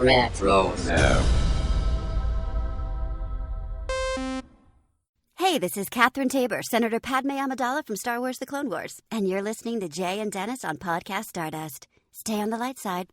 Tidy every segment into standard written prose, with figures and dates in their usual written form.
Retro. Hey, this is Catherine Tabor, Senator Padme Amidala from Star Wars The Clone Wars, and you're listening to Jay and Dennis on Podcast Stardust. Stay on the light side.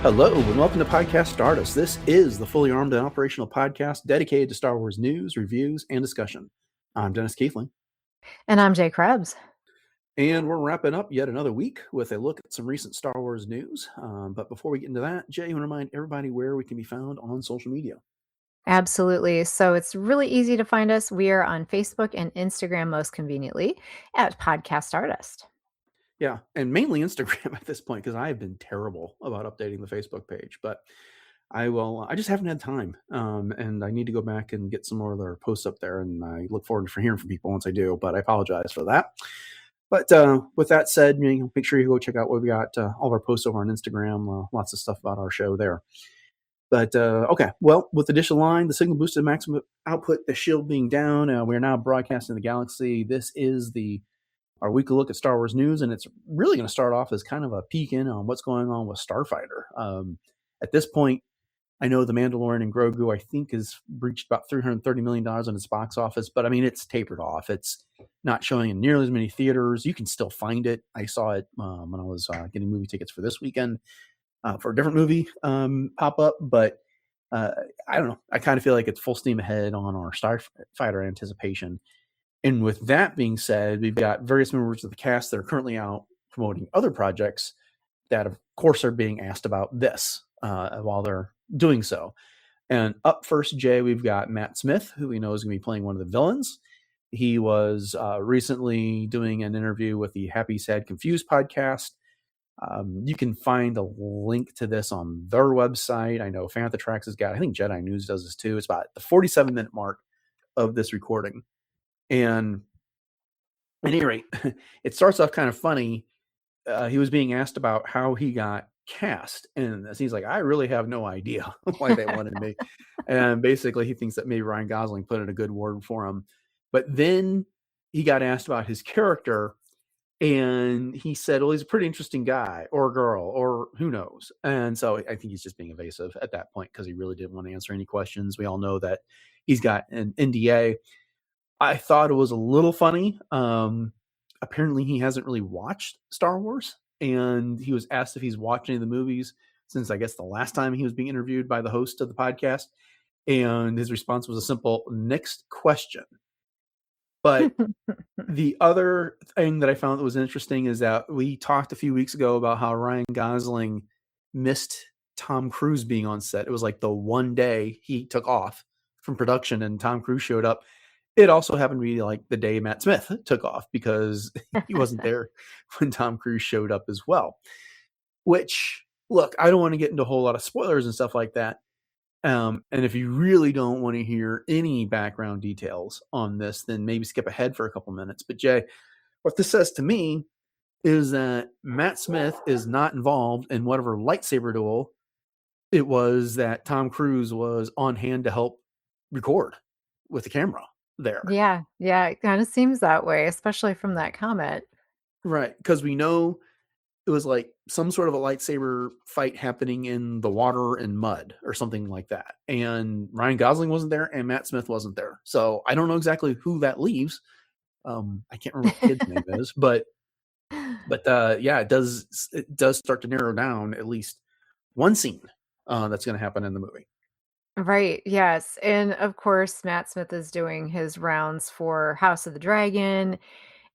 Hello, and welcome to Podcast Stardust. This is the fully armed and operational podcast dedicated to Star Wars news, reviews, and discussion. I'm Dennis Keithling. And I'm Jay Krebs. And we're wrapping up yet another week with a look at some recent Star Wars news. But before we get into that, Jay, you want to remind everybody where we can be found on social media? Absolutely. So it's really easy to find us. We are on Facebook and Instagram most conveniently at Podcast Stardust. Yeah, and mainly Instagram at this point, because I have been terrible about updating the Facebook page. But I just haven't had time. And I need to go back and get some more of their posts up there. And I look forward to hearing from people once I do. But I apologize for that. But with that said, make sure you go check out what we got, all of our posts over on Instagram. Lots of stuff about our show there. But okay, well, with the additional line, the signal boosted maximum output, the shield being down, we are now broadcasting the galaxy. This is our weekly look at Star Wars news, and it's really going to start off as kind of a peek in on what's going on with Starfighter. At this point, I know The Mandalorian and Grogu, I think, has breached about $330 million on its box office, but I mean, it's tapered off. It's not showing in nearly as many theaters. You can still find it. I saw it when I was getting movie tickets for this weekend for a different movie pop up, but I don't know. I kind of feel like it's full steam ahead on our Starfighter anticipation. And with that being said, we've got various members of the cast that are currently out promoting other projects that, of course, are being asked about this while they're doing so. And up first, Jay, we've got Matt Smith, who we know is going to be playing one of the villains. He was recently doing an interview with the Happy, Sad, Confused podcast. You can find a link to this on their website. I know Fan of the Tracks has got, I think Jedi News does this too. It's about the 47-minute mark of this recording. And at any rate, it starts off kind of funny. He was being asked about how he got cast, and he's like, I really have no idea why they wanted me. And basically, he thinks that maybe Ryan Gosling put in a good word for him. But then he got asked about his character, and he said, well, he's a pretty interesting guy or girl, or who knows. And so I think he's just being evasive at that point because he really didn't want to answer any questions. We all know that he's got an NDA. I thought it was a little funny. Apparently he hasn't really watched Star Wars, and he was asked if he's watched any of the movies since, I guess, the last time he was being interviewed by the host of the podcast. And his response was a simple next question. But the other thing that I found that was interesting is that we talked a few weeks ago about how Ryan Gosling missed Tom Cruise being on set. It was like the one day he took off from production and Tom Cruise showed up. It also happened to be like the day Matt Smith took off because he wasn't there when Tom Cruise showed up as well. Which, look, I don't want to get into a whole lot of spoilers and stuff like that. And if you really don't want to hear any background details on this, then maybe skip ahead for a couple minutes. But Jay, what this says to me is that Matt Smith is not involved in whatever lightsaber duel it was that Tom Cruise was on hand to help record with the camera there. Yeah, it kind of seems that way, especially from that comment. Right, because we know it was like some sort of a lightsaber fight happening in the water and mud or something like that. And Ryan Gosling wasn't there and Matt Smith wasn't there. So I don't know exactly who that leaves. I can't remember what the kid's name is, but yeah, it does start to narrow down at least one scene that's going to happen in the movie. Right, yes. And of course, Matt Smith is doing his rounds for House of the Dragon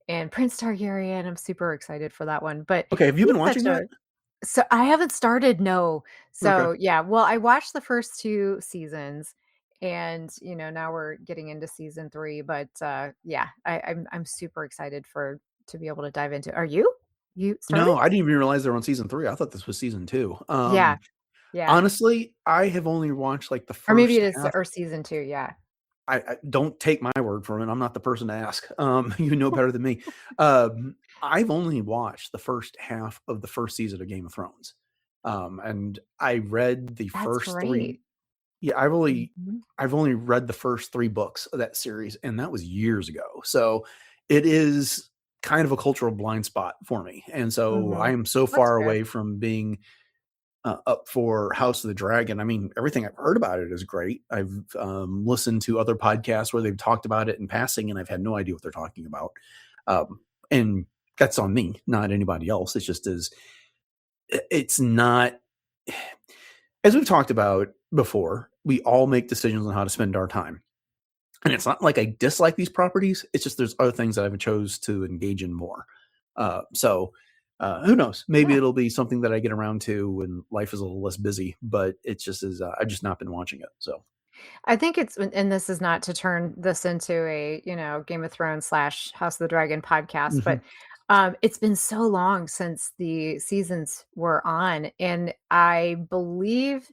and Prince Targaryen. I'm super excited for that one. But okay, have you he's been watching that? So I haven't started, no. So Okay. yeah, well, I watched the first 2 seasons, and now we're getting into season 3. But yeah, I'm super excited to be able to dive into. Are you? You started? No, I didn't even realize they were on season 3. I thought this was season 2. Yeah, yeah. Honestly, I have only watched like the Or maybe first it is half. or season 2, yeah. I don't take my word for it. I'm not the person to ask. You know better than me. I've only watched the first half of the first season of Game of Thrones. And I read the That's first 3. great. Yeah, Mhm. I've only read the first 3 books of that series, and that was years ago. So it is kind of a cultural blind spot for me. And so I Mhm. am so That's far fair. away from being up for House of the Dragon. I mean, everything I've heard about it is great. I've listened to other podcasts where they've talked about it in passing, and I've had no idea what they're talking about. And that's on me, not anybody else. It's just it's not, as we've talked about before, we all make decisions on how to spend our time. And it's not like I dislike these properties. It's just there's other things that I've chose to engage in more. So who knows? Maybe Yeah. it'll be something that I get around to when life is a little less busy. But it's just as I've just not been watching it. So I think it's and this is not to turn this into a, Game of Thrones slash House of the Dragon podcast, mhm. but it's been so long since the seasons were on. And I believe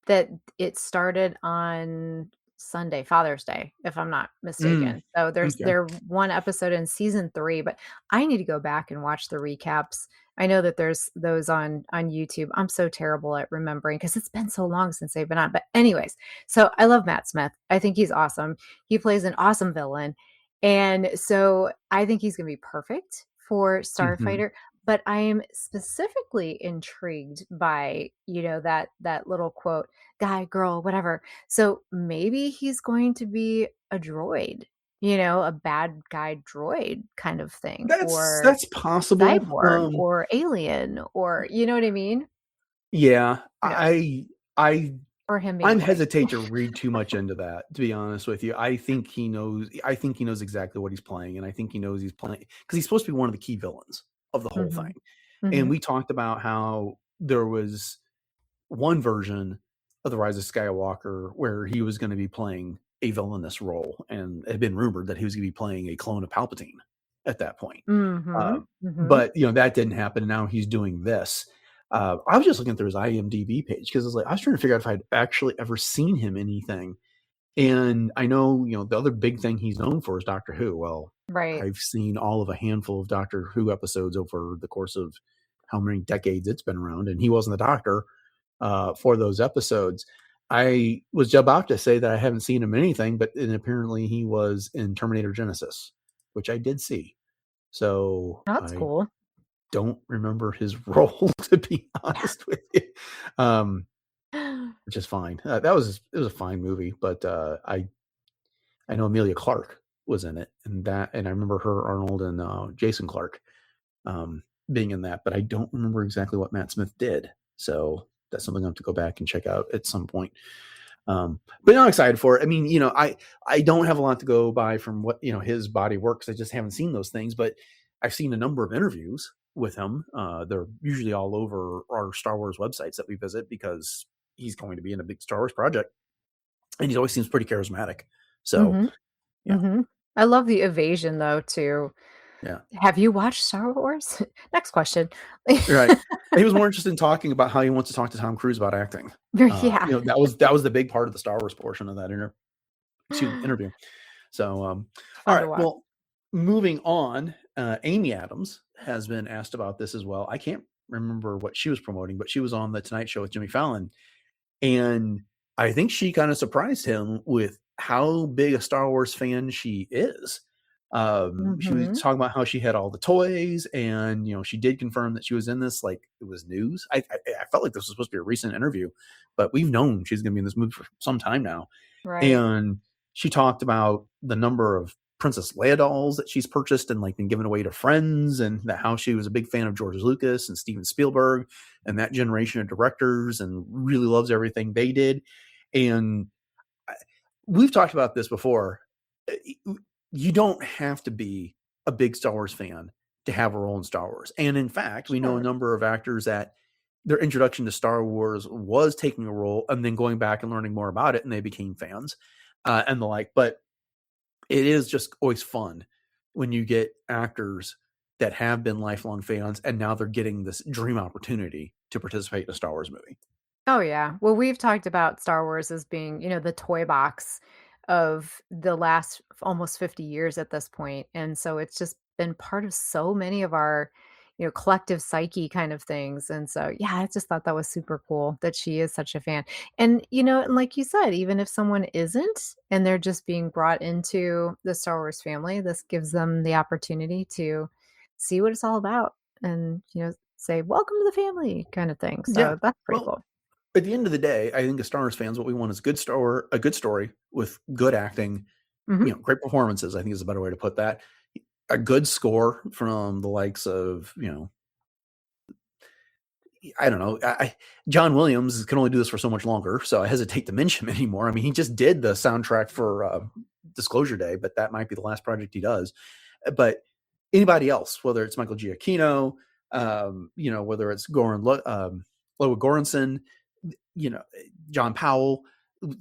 that it started on Sunday, Father's Day, if I'm not Mm, mistaken. So there's okay. there one episode in season 3, but I need to go back and watch the recaps. I know that there's those on YouTube. I'm so terrible at remembering because it's been so long since they've been on. But anyways, so I love Matt Smith. I think he's awesome. He plays an awesome villain. And so I think he's going to be perfect for Mhm. Starfighter, but I am specifically intrigued by, that little quote, guy, girl, whatever. So maybe he's going to be a droid, a bad guy droid kind of thing, or That's possible. cyborg or alien, or you know what I mean? Yeah, Who knows? I Or him being I'm white. hesitate to read too much into that, to be honest with you. I think he knows exactly what he's playing, and I think he knows he's playing because he's supposed to be one of the key villains of the whole Hmm. thing. And Hmm. we talked about how there was one version of The Rise of Skywalker where he was gonna be playing a villainous role, and it had been rumored that he was gonna be playing a clone of Palpatine at that point. Hmm. Um, Hmm. but, that didn't happen, and now he's doing this. I was just looking through his IMDb page because I was trying to figure out if I'd actually ever seen him in anything. And I know, the other big thing he's known for is Doctor Who. Well, Right. I've seen all of a handful of Doctor Who episodes over the course of how many decades it's been around, and he wasn't the Doctor for those episodes. I was about to say that I haven't seen him in anything, but and apparently he was in Terminator Genesis, which I did see. So That's I cool. don't remember his role, to be honest with you, um, which is fine. It was a fine movie, but I know Amelia Clark was in it, and I remember her, Arnold, and Jason Clark being in that, but I don't remember exactly what Matt Smith did. So that's something I have to go back and check out at some point. But I'm excited for it. I mean, I don't have a lot to go by from what his body works. I just haven't seen those things, but I've seen a number of interviews with him. They're usually all over our Star Wars websites that we visit because he's going to be in a big Star Wars project, and he always seems pretty charismatic. So Hmm. yeah, Hmm. I love the evasion though too. yeah, Have you watched Star Wars? Next question. right. He was more interested in talking about how he wants to talk to Tom Cruise about acting. Yeah. That was the big part of the Star Wars portion of that interview. So, all Fun to right. watch. Well, moving on, Amy Adams has been asked about this as well. I can't remember what she was promoting, but she was on the Tonight Show with Jimmy Fallon, and I think she kind of surprised him with how big a Star Wars fan she is. She was Mhm. talking about how she had all the toys, and she did confirm that she was in this like it was news. I felt like this was supposed to be a recent interview, but we've known she's going to be in this movie for some time now. Right. And she talked about the number of Princess Leia dolls that she's purchased and like been given away to friends, and that how she was a big fan of George Lucas and Steven Spielberg and that generation of directors, and really loves everything they did. And we've talked about this before. You don't have to be a big Star Wars fan to have a role in Star Wars. And in fact, we know a Sure. number of actors that their introduction to Star Wars was taking a role and then going back and learning more about it, and they became fans and the like. But it is just always fun when you get actors that have been lifelong fans, and now they're getting this dream opportunity to participate in a Star Wars movie. Oh, yeah. Well, we've talked about Star Wars as being, the toy box of the last almost 50 years at this point, and so it's just been part of so many of our, collective psyche kind of things, and so, yeah, I just thought that was super cool that she is such a fan, and like you said, even if someone isn't and they're just being brought into the Star Wars family, this gives them the opportunity to see what it's all about and, say, "Welcome to the family," kind of thing, Yeah. so that's pretty Well, cool. at the end of the day, I think as Star Wars fans, what we want is a good story with good acting, Mhm. great performances, I think is a better way to put that. A good score from the likes of, I don't know. John Williams can only do this for so much longer, so I hesitate to mention him anymore. I mean, he just did the soundtrack for Disclosure Day, but that might be the last project he does. But anybody else, whether it's Michael Giacchino, whether it's Loa Goranson, you know, John Powell,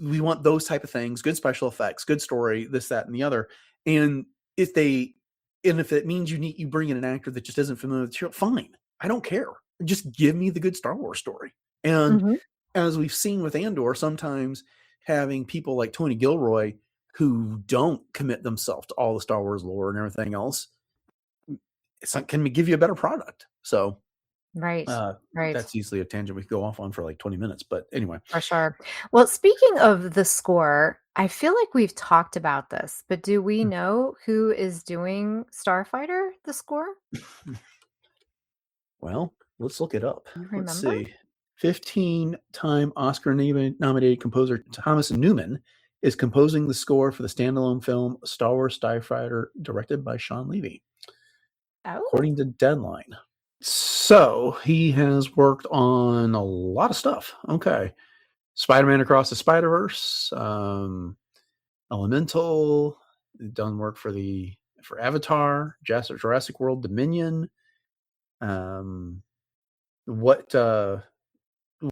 we want those type of things, good special effects, good story, this, that, and the other. And if they, and if it means you bring in an actor that just isn't familiar with the show, fine. I don't care. Just give me the good Star Wars story. And Mhm. as we've seen with Andor, sometimes having people like Tony Gilroy who don't commit themselves to all the Star Wars lore and everything else can give you a better product. So Right. Right. that's easily a tangent we could go off on for like 20 minutes. But anyway, For sure. Well, speaking of the score, I feel like we've talked about this, but do we know who is doing Starfighter, the score? well, let's look it up. You Let's remember? see. 15-time Oscar nominated composer Thomas Newman is composing the score for the standalone film Star Wars Starfighter, directed by Sean Levy, Oh, according to Deadline. So he has worked on a lot of stuff. Okay. Spider-Man Across the Spider-Verse, Elemental, done work for Avatar, Jurassic World Dominion. Um, what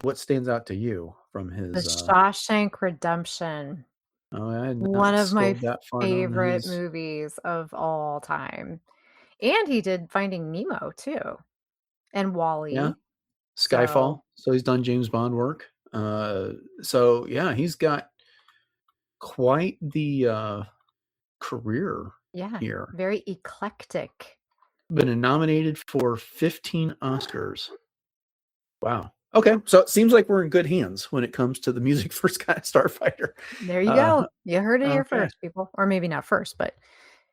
what stands out to you from The his Shawshank Redemption, oh, I had one not of my scrolled that far down favorite his movies of all time. And he did Finding Nemo too, and yeah, Wall-E. Skyfall. So, So he's done James Bond work. So yeah, he's got quite the career yeah, here. very eclectic. Been nominated for 15 Oscars. Wow. Okay, so it seems like we're in good hands when it comes to the music for Starfighter. There you Uh, go. You heard it here okay. first, people. Or maybe not first, but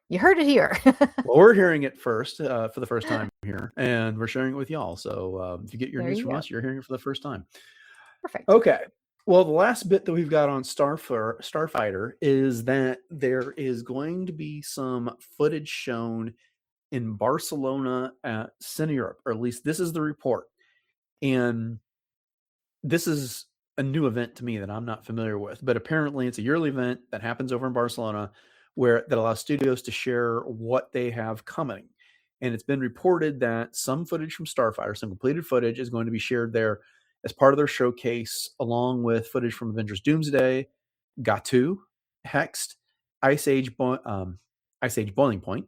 you heard it here. Well, we're hearing it first for the first time here, and we're sharing it with y'all. So if you get your There news you from go. us, you're hearing it for the first time. Perfect. Okay. Well, the last bit that we've got on Starfighter is that there is going to be some footage shown in Barcelona at Cine Europe, or at least this is the report. And this is a new event to me that I'm not familiar with, but apparently it's a yearly event that happens over in Barcelona that allows studios to share what they have coming. And it's been reported that some footage from Starfighter, some completed footage, is going to be shared there as part of their showcase, along with footage from Avengers Doomsday, Gatu, Hexed, Ice Age Boiling Point,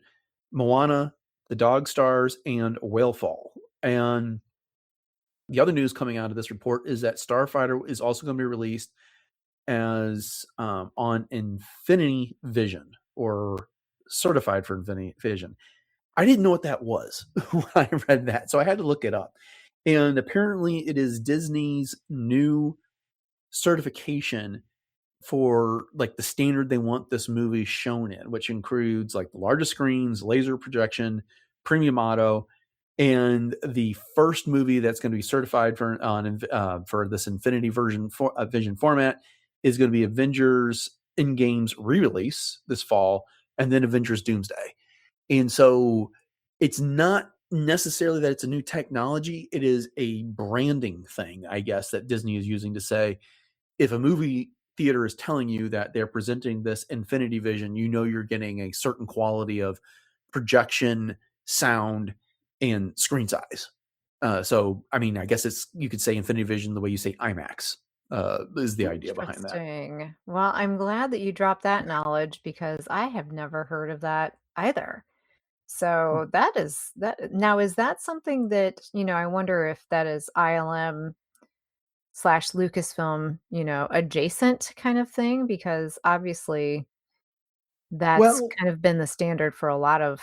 Moana, The Dog Stars, and Whalefall. And the other news coming out of this report is that Starfighter is also going to be released as on Infinity Vision, or certified for Infinity Vision. I didn't know what that was when I read that, so I had to look it up. And apparently, it is Disney's new certification for like the standard they want this movie shown in, which includes like the largest screens, laser projection, premium auto, and the first movie that's going to be certified for this Infinity Vision format is going to be Avengers Endgame's re-release this fall, and then Avengers Doomsday. And so it's not necessarily that it's a new technology; it is a branding thing, I guess, that Disney is using to say, if a movie theater is telling you that they're presenting this Infinity Vision, you know you're getting a certain quality of projection, sound, and screen size. So, I mean, I guess you could say Infinity Vision the way you say IMAX is the idea behind that. Interesting. Well, I'm glad that you dropped that knowledge because I have never heard of that either. So that is that now is that something that, I wonder if that is ILM slash Lucasfilm, adjacent kind of thing, because obviously that's Well, kind of been the standard for a lot of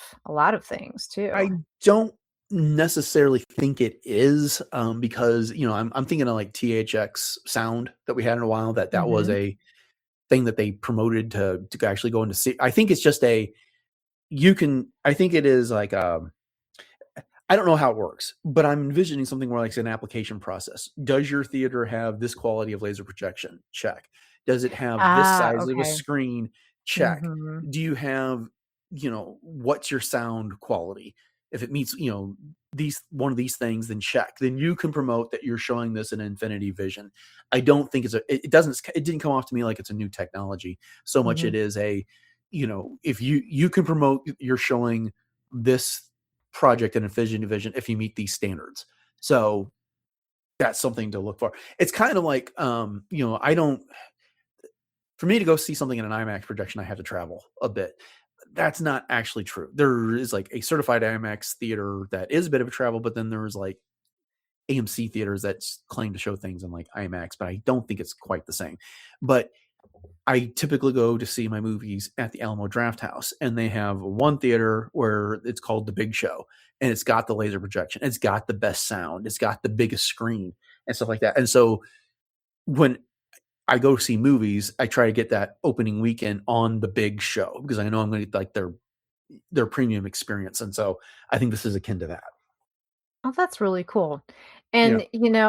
things too. I don't necessarily think it is, because, I'm thinking of like THX Sound that we had in a while, that was Mhm. a thing that they promoted to actually go into see. I think it's just a you can I think it is like, I don't know how it works, but I'm envisioning something more like it's an application process. Does your theater have this quality of laser projection? Check. Does it have this Ah, size of a okay. screen? Check. Mhm. Do you have, what's your sound quality? If it meets, these one of these things, then check. Then you can promote that you're showing this in Infinity Vision. I don't think it didn't come off to me like it's a new technology so much. Mhm. It is if you can promote you're showing this project in a vision division if you meet these standards. So that's something to look for. It's kind of like, I don't, for me to go see something in an IMAX projection, I have to travel a bit. That's not actually true. There is like a certified IMAX theater that is a bit of a travel, but then there's like AMC theaters that claim to show things in like IMAX, but I don't think it's quite the same. But I typically go to see my movies at the Alamo Drafthouse, and they have one theater where it's called the Big Show, and it's got the laser projection, it's got the best sound, it's got the biggest screen, and stuff like that. And so when I go see movies, I try to get that opening weekend on the Big Show because I know I'm going to get like their premium experience, and so I think this is akin to that. Oh, that's really cool. Yeah, And,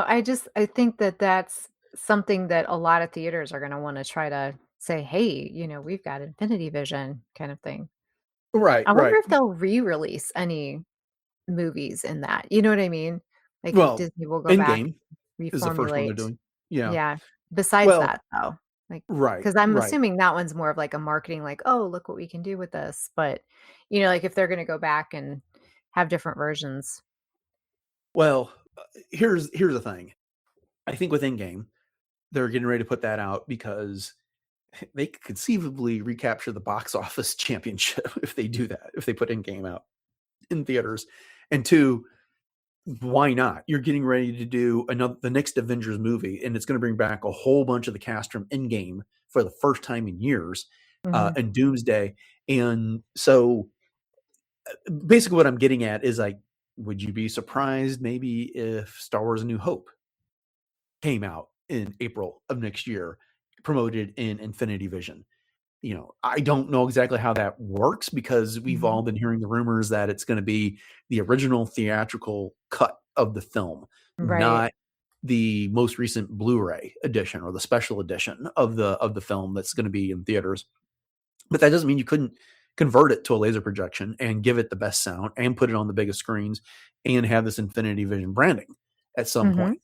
I think that that's something that a lot of theaters are gonna wanna try to say, "Hey, we've got Infinity Vision," kind of thing. right, I wonder right. if they'll re-release any movies in that, you know what I mean? Like, if Well, Disney will go back Endgame and is the first one they're reformulate. doing. Yeah. Yeah. Besides Well, that, though, like, right, because 'cause I'm right. assuming that one's more of like a marketing, like, "Oh, look what we can do with this," but, like, if they're gonna go back and have different versions. Well, here's the thing. I think with Endgame, they're getting ready to put that out because they could conceivably recapture the box office championship if they do that, if they put Endgame out in theaters. And two, why not? You're getting ready to do the next Avengers movie, and it's going to bring back a whole bunch of the cast from Endgame for the first time in years, Mhm. and Doomsday. And so basically what I'm getting at is like, would you be surprised maybe if Star Wars A New Hope came out in April of next year, promoted in Infinity Vision? I don't know exactly how that works because we've Mhm. all been hearing the rumors that it's going to be the original theatrical cut of the film, Right. not the most recent Blu-ray edition or the special edition of the film that's going to be in theaters. But that doesn't mean you couldn't convert it to a laser projection and give it the best sound and put it on the biggest screens and have this Infinity Vision branding at some Mhm. point.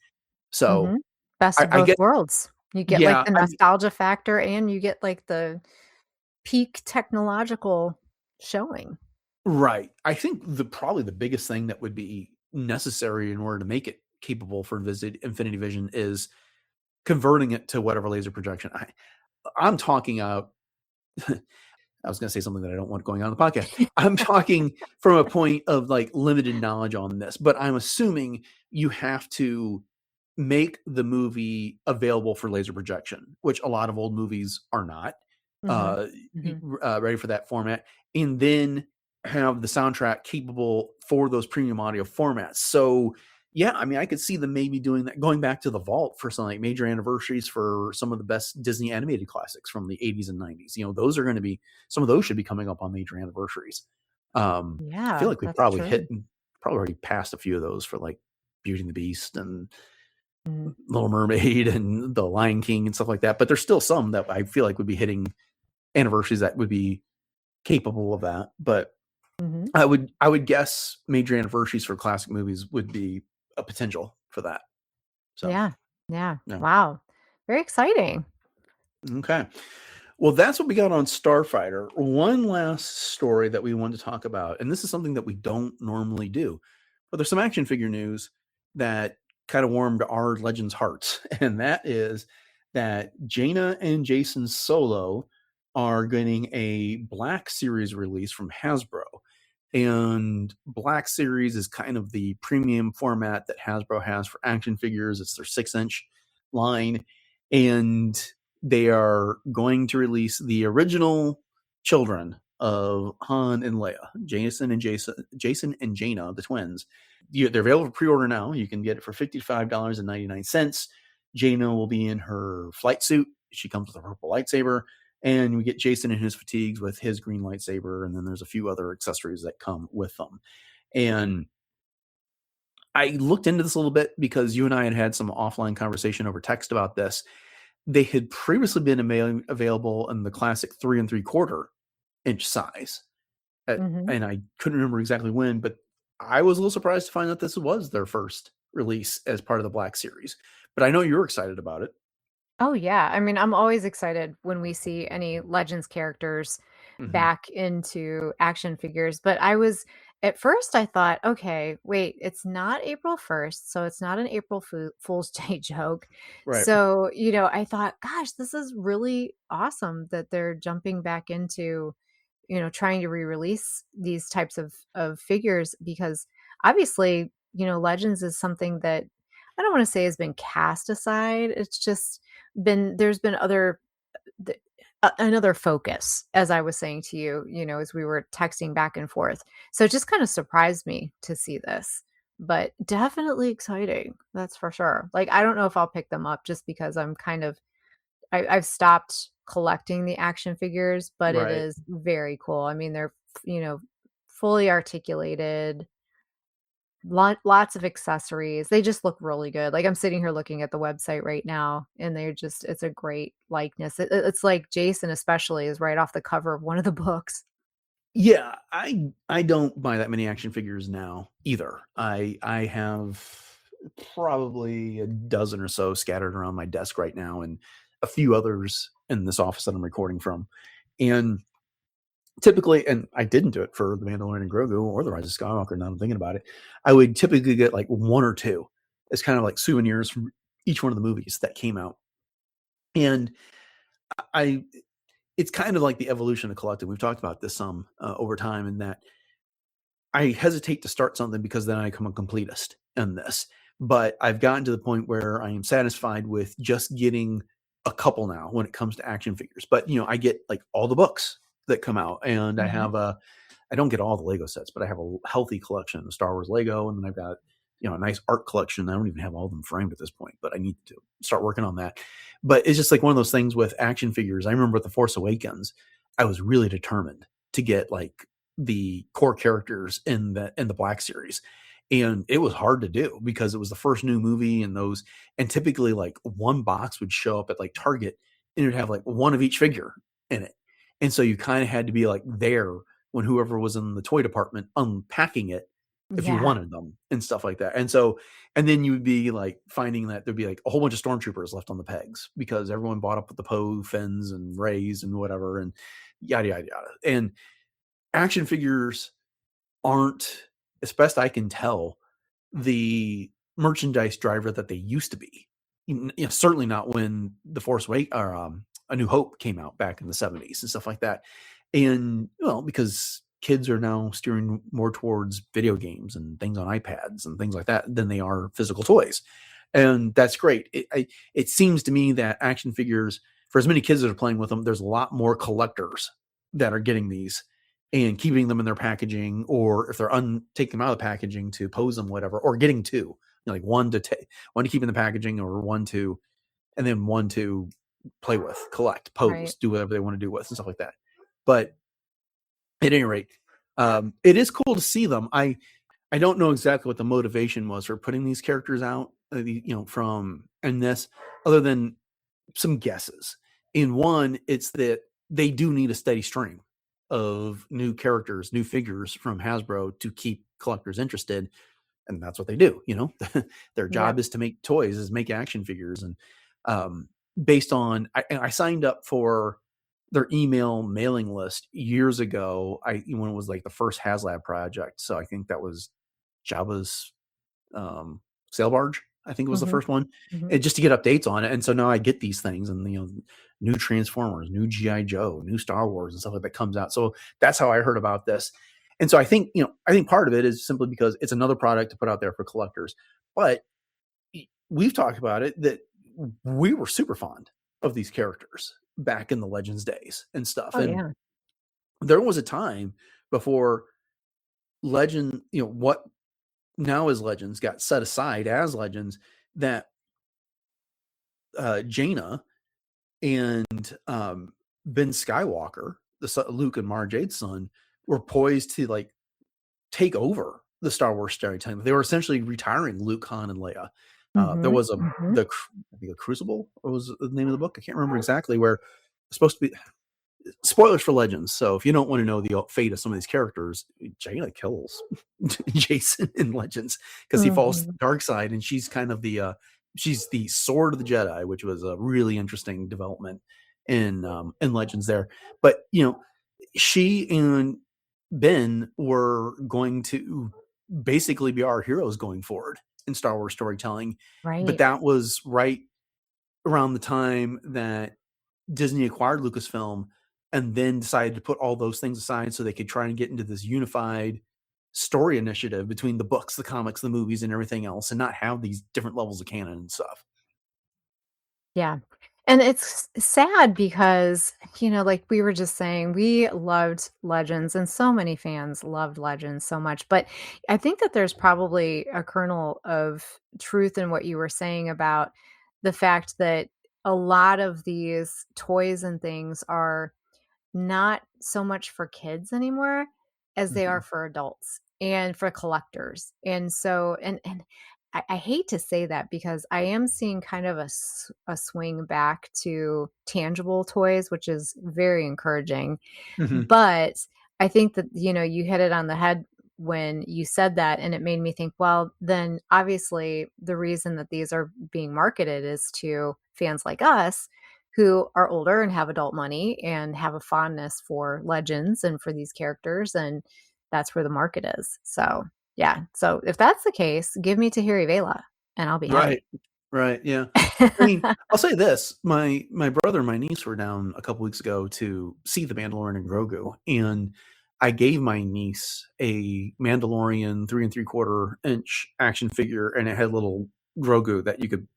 So Mhm. Best of I both get, worlds. You get, like, yeah, the nostalgia factor, and you get, like, the peak technological showing. right. I think probably the biggest thing that would be necessary in order to make it capable for Infinity Vision is converting it to whatever laser projection. I'm talking out. I was going to say something that I don't want going on the podcast. I'm talking from a point of like limited knowledge on this, but I'm assuming you have to make the movie available for laser projection, which a lot of old movies are not Mhm. uh, Mhm. ready for that format, and then have the soundtrack capable for those premium audio formats. So, yeah, I mean, I could see them maybe doing that, going back to the vault for some like major anniversaries for some of the best Disney animated classics from the 80s and 90s. Those are going to be some of those should be coming up on major anniversaries. I feel Yeah, like we that's probably true. probably already passed a few of those for like Beauty and the Beast and Mhm. Little Mermaid and The Lion King and stuff like that. But there's still some that I feel like would be hitting anniversaries that would be capable of that. But Mhm. I would guess major anniversaries for classic movies would be a potential for that. So Yeah. Yeah. yeah. Wow. Very exciting. Okay. Well, that's what we got on Starfighter. One last story that we wanted to talk about, and this is something that we don't normally do, but there's some action figure news that kind of warmed our Legends hearts, and that is that Jaina and Jason Solo are getting a Black Series release from Hasbro. And Black Series is kind of the premium format that Hasbro has for action figures. It's their 6-inch line. And they are going to release the original children of Han and Leia, Jason and Jaina, the twins. They're available for pre-order now. You can get it for $55.99. Jaina will be in her flight suit. She comes with a purple lightsaber. And we get Jason in his fatigues with his green lightsaber. And then there's a few other accessories that come with them. And I looked into this a little bit because you and I had some offline conversation over text about this. They had previously been available in the classic 3 3/4 inch size. Mhm. And I couldn't remember exactly when, but I was a little surprised to find out this was their first release as part of the Black Series. But I know you're excited about it. Oh, yeah. I mean, I'm always excited when we see any Legends characters Mm-hmm. back into action figures. But at first, I thought, okay, wait, it's not April 1st. So it's not an April Fool's Day joke. Right. So, I thought, gosh, this is really awesome that they're jumping back into, trying to re-release these types of figures because obviously, Legends is something that I don't want to say has been cast aside. It's just there's been another focus, as I was saying to you, as we were texting back and forth. So it just kind of surprised me to see this, but definitely exciting. That's for sure. Like, I don't know if I'll pick them up just because I've stopped collecting the action figures, but it Right. is very cool. I mean, they're, you know, fully articulated, lots of accessories. They just look really good. Like, I'm sitting here looking at the website right now, and it's a great likeness. It's like Jason especially is right off the cover of one of the books. Yeah, I don't buy that many action figures now either. I have probably a dozen or so scattered around my desk right now, and a few others in this office that I'm recording from. And typically, and I didn't do it for the Mandalorian and Grogu or the Rise of Skywalker. Now I'm thinking about it, I would typically get like one or two as kind of like souvenirs from each one of the movies that came out. And I, it's kind of like the evolution of collecting. We've talked about this some over time, in that I hesitate to start something because then I become a completist in this. But I've gotten to the point where I am satisfied with just getting a couple now when it comes to action figures. But I get like all the books that come out, and Mhm. I don't get all the Lego sets, but I have a healthy collection of Star Wars Lego, and then I've got a nice art collection. I don't even have all of them framed at this point, but I need to start working on that. But it's just like one of those things with action figures. I remember with the Force Awakens, I was really determined to get like the core characters in the Black Series. And it was hard to do because it was the first new movie, and typically like one box would show up at like Target, and it would have like one of each figure in it. And so you kind of had to be like there when whoever was in the toy department unpacking it if you Yeah. wanted them and stuff like that. And then you would be like finding that there'd be like a whole bunch of stormtroopers left on the pegs because everyone bought up with the Poe, Fins, and Rays and whatever, and yada yada yada. And action figures aren't, as best I can tell, the merchandise driver that they used to be. Certainly not when the Force Awakens or A New Hope came out back in the 70s and stuff like that. And because kids are now steering more towards video games and things on iPads and things like that than they are physical toys. And that's great. It seems to me that action figures, for as many kids that are playing with them, there's a lot more collectors that are getting these and keeping them in their packaging, or if they're taking them out of the packaging to pose them, whatever, or getting two, like one to keep in the packaging, or one to, and then one to play with, collect, pose, Right. do whatever they want to do with and stuff like that. But at any rate, it is cool to see them. I don't know exactly what the motivation was for putting these characters out, from in this, other than some guesses. In one, it's that they do need a steady stream of new characters, new figures from Hasbro to keep collectors interested, and that's what they do. Their Yep. job is to make toys, is make action figures, and based on, I signed up for their email mailing list years ago. When it was like the first HasLab project, so I think that was Jabba's sail barge. I think it was the Mhm. first one, Mhm. and just to get updates on it. And so now I get these things, and new Transformers, new GI Joe, new Star Wars, and stuff like that comes out. So that's how I heard about this. And so I think part of it is simply because it's another product to put out there for collectors. But we've talked about it that we were super fond of these characters back in the Legends days and stuff. Oh, And yeah. there was a time before Legend, what now is Legends got set aside as Legends, that Jaina and Ben Skywalker, Luke and Mara Jade's son, were poised to like take over the Star Wars storytelling. They were essentially retiring Luke, Han, and Leia. There was I think a Crucible, or was the name of the book? I can't remember exactly. Where it's supposed to be. Spoilers for Legends. So if you don't want to know the fate of some of these characters, Jaina kills Jason in Legends because he falls to the dark side, and she's kind of she's the sword of the Jedi, which was a really interesting development in Legends there. But she and Ben were going to basically be our heroes going forward in Star Wars storytelling. Right. But that was right around the time that Disney acquired Lucasfilm and then decided to put all those things aside so they could try and get into this unified story initiative between the books, the comics, the movies, and everything else, and not have these different levels of canon and stuff. Yeah. And it's sad because, like we were just saying, we loved Legends and so many fans loved Legends so much. But I think that there's probably a kernel of truth in what you were saying about the fact that a lot of these toys and things are not so much for kids anymore as they are for adults and for collectors. And so, and I hate to say that because I am seeing kind of a swing back to tangible toys, which is very encouraging. But I think that, you hit it on the head when you said that, and it made me think, well, then obviously the reason that these are being marketed is to fans like us who are older and have adult money and have a fondness for Legends and for these characters. And that's where the market is. So, yeah. So if that's the case, give me Tahiri Vela and I'll be happy. Right. Yeah. I mean, I'll say this. My brother and my niece were down a couple weeks ago to see The Mandalorian and Grogu. And I gave my niece a Mandalorian 3 3/4 inch action figure, and it had a little Grogu that you could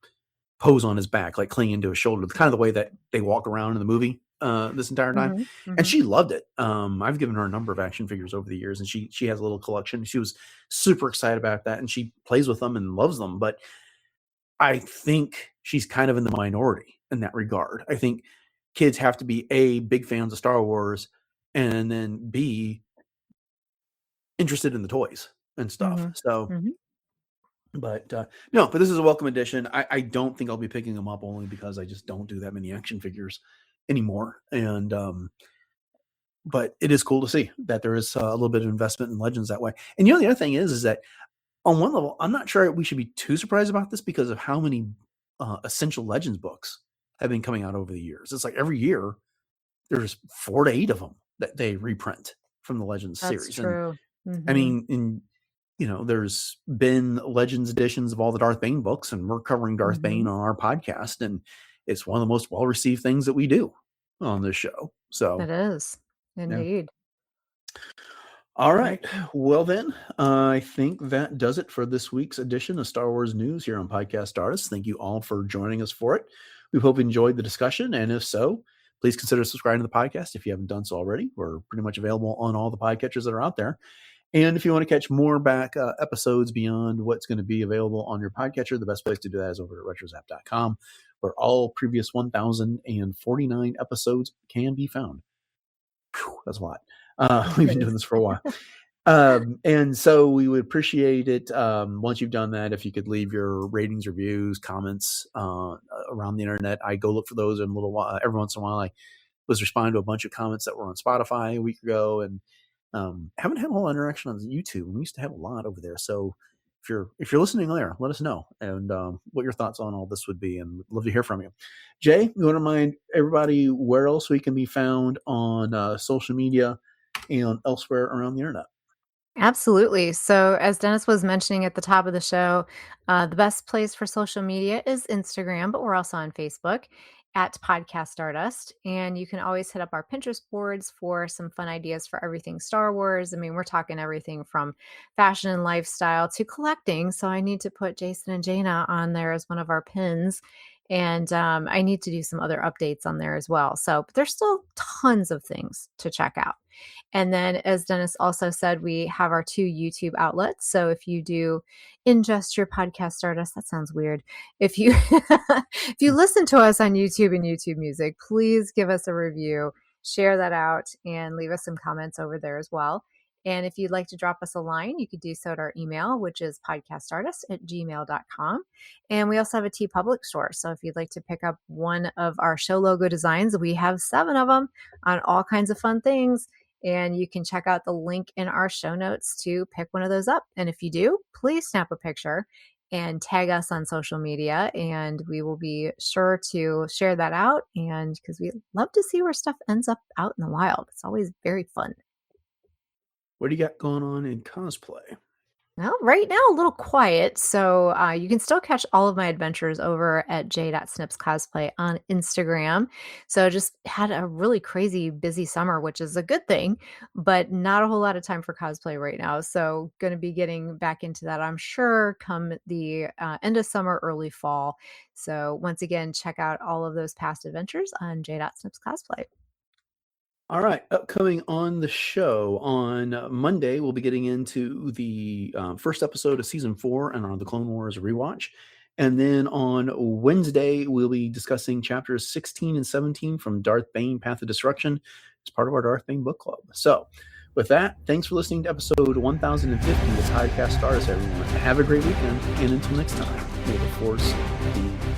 pose on his back, like clinging to his shoulder, kind of the way that they walk around in the movie this entire time. And she loved it. I've given her a number of action figures over the years, and she has a little collection. She was super excited about that, and she plays with them and loves them. But I think she's kind of in the minority in that regard. I think kids have to be A, big fans of Star Wars, and then B, interested in the toys and stuff. So but no, but this is a welcome addition. I don't think I'll be picking them up, only because I just don't do that many action figures anymore. And but it is cool to see that there is a little bit of investment in Legends that way. And the other thing is that on one level, I'm not sure we should be too surprised about this because of how many Essential Legends books have been coming out over the years. It's like every year there's 4 to 8 of them that they reprint from the Legends series. That's true. And I mean, there's been Legends editions of all the Darth Bane books, and we're covering Darth Bane on our podcast, and it's one of the most well-received things that we do on this show. So it is indeed. Yeah. All right. Well, then, I think that does it for this week's edition of Star Wars News here on Podcast Stardust. Thank you all for joining us for it. We hope you enjoyed the discussion, and if so, please consider subscribing to the podcast if you haven't done so already. We're pretty much available on all the podcatchers that are out there. And if you want to catch more back episodes beyond what's going to be available on your podcatcher, the best place to do that is over at retrozap.com, where all previous 1,049 episodes can be found. Whew, that's a lot. We've been doing this for a while. And so we would appreciate it once you've done that, if you could leave your ratings, reviews, comments around the internet. I go look for those in a little while. Every once in a while, I was responding to a bunch of comments that were on Spotify a week ago, and haven't had a whole interaction on YouTube. We used to have a lot over there. So if you're listening there, let us know and what your thoughts on all this would be, and we'd love to hear from you. Jay, you want to remind everybody where else we can be found on social media and elsewhere around the internet? Absolutely. So, as Dennis was mentioning at the top of the show, the best place for social media is Instagram, but we're also on Facebook at Podcast Stardust. And you can always hit up our Pinterest boards for some fun ideas for everything Star Wars. I mean, we're talking everything from fashion and lifestyle to collecting. So I need to put Jason and Jaina on there as one of our pins. And I need to do some other updates on there as well. So but there's still tons of things to check out. And then, as Dennis also said, we have our 2 YouTube outlets. So if you do ingest your podcast Stardust, that sounds weird. If you if you listen to us on YouTube and YouTube Music, please give us a review, share that out, and leave us some comments over there as well. And if you'd like to drop us a line, you could do so at our email, which is podcaststardust@gmail.com. And we also have a TeePublic store. So if you'd like to pick up one of our show logo designs, we have 7 of them on all kinds of fun things. And you can check out the link in our show notes to pick one of those up. And if you do, please snap a picture and tag us on social media, and we will be sure to share that out. And because we love to see where stuff ends up out in the wild, it's always very fun. What do you got going on in cosplay? Well, right now, a little quiet. So you can still catch all of my adventures over at j.snips cosplay on Instagram. So just had a really crazy busy summer, which is a good thing, but not a whole lot of time for cosplay right now. So going to be getting back into that, I'm sure, come the end of summer, early fall. So once again, check out all of those past adventures on j.snips cosplay. All right, upcoming on the show on Monday, we'll be getting into the first episode of season 4 and on the Clone Wars rewatch. And then on Wednesday, we'll be discussing chapters 16 and 17 from Darth Bane, Path of Destruction as part of our Darth Bane book club. So with that, thanks for listening to episode 1050 of Podcast Stardust, everyone. Have a great weekend, and until next time, may the Force be